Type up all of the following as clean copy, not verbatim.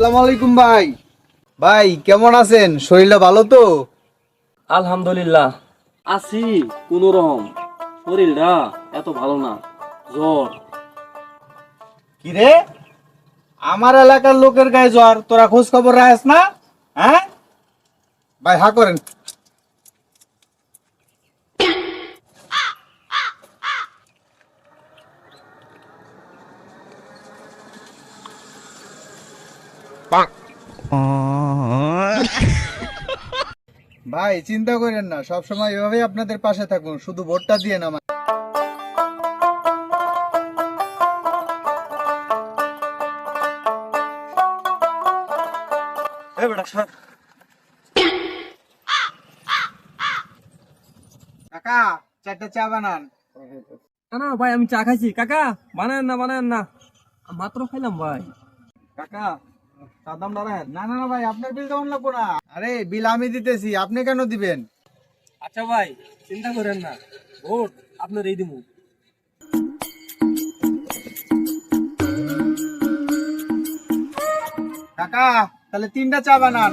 আসসালামু আলাইকুম ভাই। ভাই কেমন আছেন? শরীরটা ভালো তো? আলহামদুলিল্লাহ আছি কোন রকম। শরীরটা এত ভালো না, জ্বর। কি রে, আমার এলাকার লোকের গায়ে জ্বর, তোরা খোঁজ খবর রাখিস না? হ্যাঁ ভাই, হা করেন। ভাই চিন্তা করেন না, সব সময় এভাবে আপনাদের পাশে থাকুন, শুধু ভোটটা দিয়ে না। কাকা, চারটা চা বানান। না না ভাই, আমি চা খাইছি। কাকা বানায়েন না, মাত্র খাইলাম ভাই। কাকা চা দাম দাঁড়ায়। না না না ভাই, আপনার বিল কেমন লাগবো না? আরে বিল আমি দিতেছি, আপনি কেন দিবেন? আচ্ছা ভাই, চিন্তা করেন না, ভোট আপনার এই দিমু। কাকা তাহলে তিনটা চা বানান।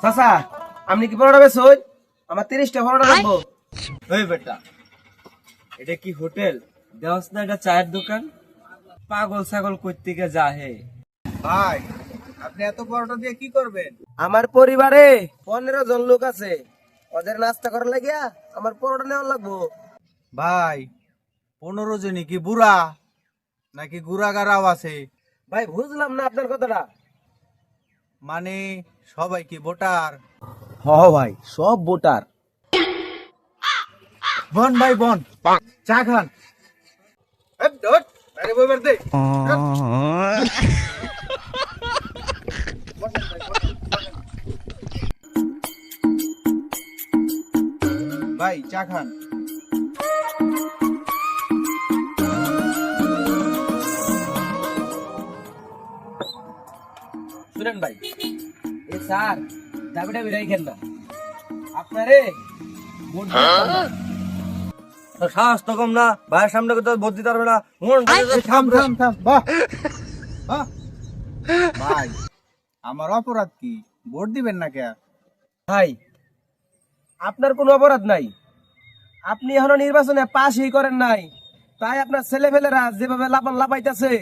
চাচা, আপনি কি পরোটা বেচোই? আমার 30টা পরোটা লাগবো। এই বেটা, এটা কি হোটেল দেওয়াস না? এটা চায়ের দোকান। পাগল ছাগল করতে গে যা হে। ভাই আপনি এত পরোটা দিয়ে কি করবেন? আমার পরিবারে 15 জন লোক আছে, ওদের নাস্তা করার লাগিয়া আমার পরোটা নেওয়া লাগবো। ভাই 15 জনই কি বুড়া নাকি গুড়াগারাও আছে? ভাই বুঝলাম না আপনার কথাটা। মানে সবাই কি ভোটার? হ ভাই, সব ভোটার। বন ভাই বন, চা খান। এ, ধুর, বাইরে বইবার দে। ভাই চা খান। শুনেন ভাই, এ স্যার দাবিটা বিরাইখেন না, আপনারে ভোট দিতাম না। সাহস তো কম না, ভাইয়ের সামনে তো ভোট দিতে পারবে না। এই থাম থাম থাম, বাহ বাহ। ভাই আমার অপরাধ কি? ভোট দিবেন না কে? ভাই আপনার কোনো অপরাধ নাই, আপনি এখনো নির্বাচনে পাসই করেন নাই, তাই আপনার ছেলেপেলেরা যেভাবে লাপান লাপাইতেছে,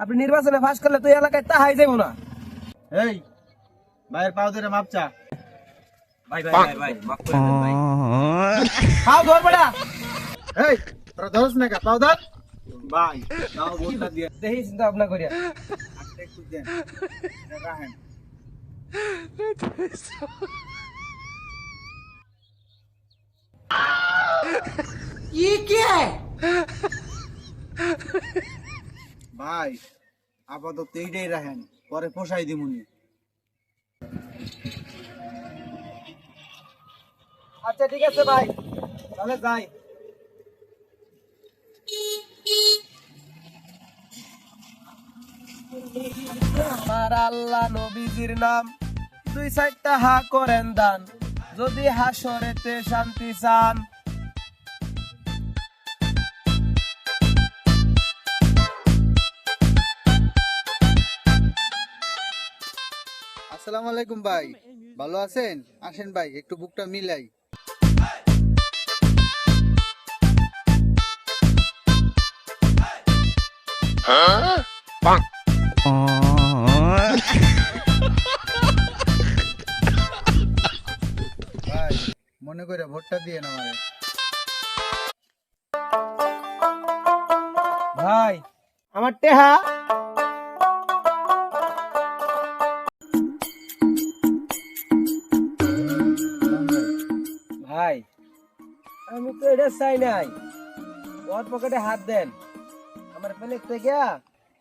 আপনি নির্বাচনে পাস করলে তো এই এলাকায় তাহাই যাবো না। এই ভাইয়ের পাও ধরে মাপ চা। ভাই ভাই ভাই ভাই, মাফ করে দেন ভাই। পাও ধর বেটা। এই তোরা ধরস না কে? পাও ধর। ভাই তাও ভোটটা দিয়ে দেখি চিন্তা ভাবনা করিয়া। আজকে একটু দেন, এটা রাখেন। ভাই আপাতত এইটাই রাখেন, পরে পোষাই দিমুনি। আচ্ছা ঠিক আছে ভাই, তাহলে যাই। আমার আল্লাহ নবীজির নাম, 2-4টা হা করেন দান, যদি হাসরেতে শান্তি চান। আসসালামু আলাইকুম ভাই, ভালো আছেন? আসেন ভাই একটু বুকটা মিলাই। ভাই মনে করে ভোটটা দিয়ে না আমারে। ভাই আমার টেহা। ভাই আমি তো এটা চাই নাই, ওর পকেটে হাত দেন, আমার পেলে থেকে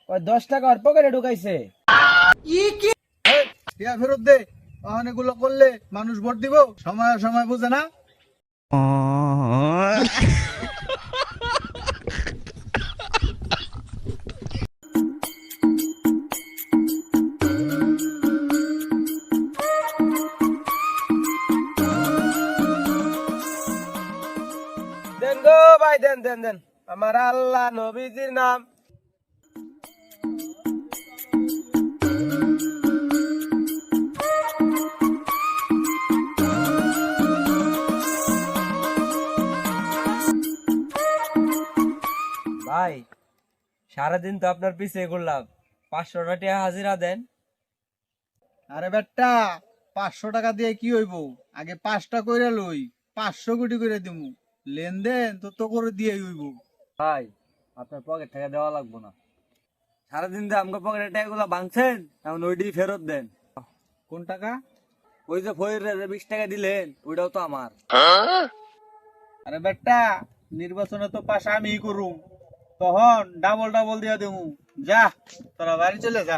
ওই 10 টাকা ওর পকেটে ঢুকাইছে। টিয়া ফেরত দে, অহন এগুলো করলে মানুষ ভোট দিব? সময় সময় বুঝে না। দেন গো ভাই, দেন দেন দেন, আমার আল্লাহ নবীজির নাম। ভাই সারাদিন তো আপনার পিছে ঘুরলাম, 500 টাকা হাজিরা দেন। আরে বেটা, 500 টাকা দিয়ে কি হইব? আগে 5টা কইরা লই, 500 কোটি করে দিমু। লেনদেন তো করে দিয়ে হইব। ভাই আপনার পকেট টাকা দেওয়া লাগবো না, সারাদিন তো আমাকে পকেটের টাকাগুলো ভাঙছেন, এখন ওইটি ফেরত দেন। কোন টাকা? ওই যে ফইরে 20 টাকা দিলেন, ওইটাও তো আমার। আরে বেটা, নির্বাচনে তো পাশ আমি করুম, তখন ডাবল ডাবল দিয়া দেবো। যা, তোরা বাড়ি চলে যা।